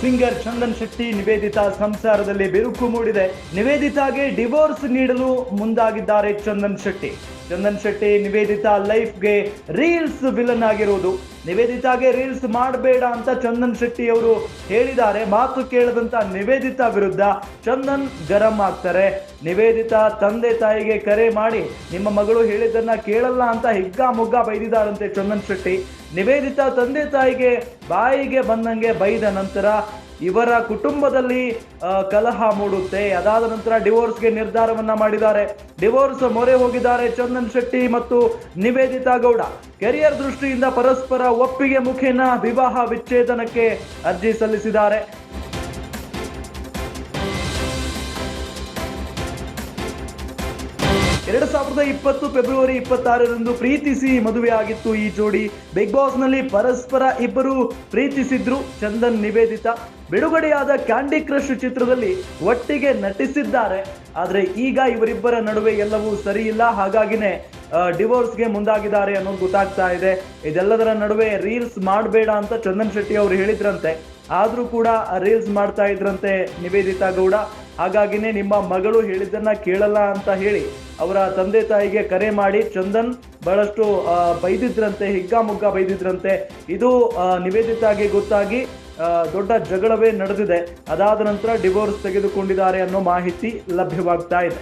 Singer Chandan Shetty Nivedita ಸಂಸಾರದಲ್ಲಿ ಬಿರುಕು ಮೂಡಿದೆ. ನಿವೇದಿತಾಗೆ ಡಿವೋರ್ಸ್ ನೀಡಲು ಮುಂದಾಗಿದ್ದಾರೆ ಚಂದನ್ ಶೆಟ್ಟಿ. ಚಂದನ್ ಶೆಟ್ಟಿ ನಿವೇದಿತಾ ಲೈಫ್ಗೆ ರೀಲ್ಸ್ ವಿಲನ್ ಆಗಿರುವುದು. ನಿವೇದಿತಾಗೆ ರೀಲ್ಸ್ ಮಾಡಬೇಡ ಅಂತ ಚಂದನ್ ಶೆಟ್ಟಿ ಅವರು ಹೇಳಿದ್ದಾರೆ. ಮಾತು ಕೇಳದಂತ ನಿವೇದಿತಾ ವಿರುದ್ಧ ಚಂದನ್ ಗರಂ ಆಗ್ತಾರೆ. ನಿವೇದಿತಾ ತಂದೆ ತಾಯಿಗೆ ಕರೆ ಮಾಡಿ ನಿಮ್ಮ ಮಗಳು ಹೇಳಿದ್ದನ್ನ ಕೇಳಲ್ಲ ಅಂತ ಹಿಗ್ಗಾಮುಗ್ಗಾ ಬೈದಿದ್ದಾರಂತೆ ಚಂದನ್ ಶೆಟ್ಟಿ. ನಿವೇದಿತಾ ತಂದೆ ತಾಯಿಗೆ ಬಾಯಿಗೆ ಬಂದಂಗೆ ಬೈದ ನಂತರ ಇವರ ಕುಟುಂಬದಲ್ಲಿ ಕಲಹ ಮೂಡುತ್ತೆ. ಅದಾದ ನಂತರ ಡಿವೋರ್ಸ್ಗೆ ನಿರ್ಧಾರವನ್ನ ಮಾಡಿದ್ದಾರೆ. ಡಿವೋರ್ಸ್ ಮೊರೆ ಹೋಗಿದ್ದಾರೆ ಚಂದನ್ ಶೆಟ್ಟಿ ಮತ್ತು ನಿವೇದಿತಾ ಗೌಡ. ಕೆರಿಯರ್ ದೃಷ್ಟಿಯಿಂದ ಪರಸ್ಪರ ಒಪ್ಪಿಗೆ ಮುಖೇನ ವಿವಾಹ ವಿಚ್ಛೇದನಕ್ಕೆ ಅರ್ಜಿ ಸಲ್ಲಿಸಿದ್ದಾರೆ. ಫೆಬ್ರವರಿ 26ರಂದು ಪ್ರೀತಿಸಿ ಮದುವೆಯಾಗಿತ್ತು ಈ ಜೋಡಿ. ಬಿಗ್ ಬಾಸ್ ನಲ್ಲಿ ಪರಸ್ಪರ ಇಬ್ಬರು ಪ್ರೀತಿಸಿದ್ರು. ಚಂದನ್ ನಿವೇದಿತಾ ಬಿಡುಗಡೆಯಾದ ಕ್ಯಾಂಡಿ ಕ್ರಶ್ ಚಿತ್ರದಲ್ಲಿ ಒಟ್ಟಿಗೆ ನಟಿಸಿದ್ದಾರೆ. ಆದ್ರೆ ಈಗ ಇವರಿಬ್ಬರ ನಡುವೆ ಎಲ್ಲವೂ ಸರಿ ಇಲ್ಲ. ಹಾಗಾಗಿನೇ ಡಿವೋರ್ಸ್ಗೆ ಮುಂದಾಗಿದ್ದಾರೆ ಅನ್ನೋದು ಗೊತ್ತಾಗ್ತಾ ಇದೆ. ಇದೆಲ್ಲದರ ನಡುವೆ ರೀಲ್ಸ್ ಮಾಡಬೇಡ ಅಂತ ಚಂದನ್ ಶೆಟ್ಟಿ ಅವರು ಹೇಳಿದ್ರಂತೆ. ಆದ್ರೂ ಕೂಡ ರೀಲ್ಸ್ ಮಾಡ್ತಾ ಇದ್ರಂತೆ ನಿವೇದಿತಾ ಗೌಡ. ಹಾಗಾಗಿನೇ ನಿಮ್ಮ ಮಗಳು ಹೇಳಿದ್ದನ್ನ ಕೇಳಲ್ಲ ಅಂತ ಹೇಳಿ ಅವರ ತಂದೆ ತಾಯಿಗೆ ಕರೆ ಮಾಡಿ ಚಂದನ್ ಬಹಳಷ್ಟು ಬೈದಿದ್ರಂತೆ, ಹಿಗ್ಗಾಮುಗ್ಗಾ ಬೈದಿದ್ರಂತೆ. ಇದು ನಿವೇದಿತಾಗೆ ಗೊತ್ತಾಗಿ ದೊಡ್ಡ ಜಗಳವೇ ನಡೆದಿದೆ. ಅದಾದ ನಂತರ ಡಿವೋರ್ಸ್ ತೆಗೆದುಕೊಂಡಿದ್ದಾರೆ ಅನ್ನೋ ಮಾಹಿತಿ ಲಭ್ಯವಾಗ್ತಾ ಇದೆ.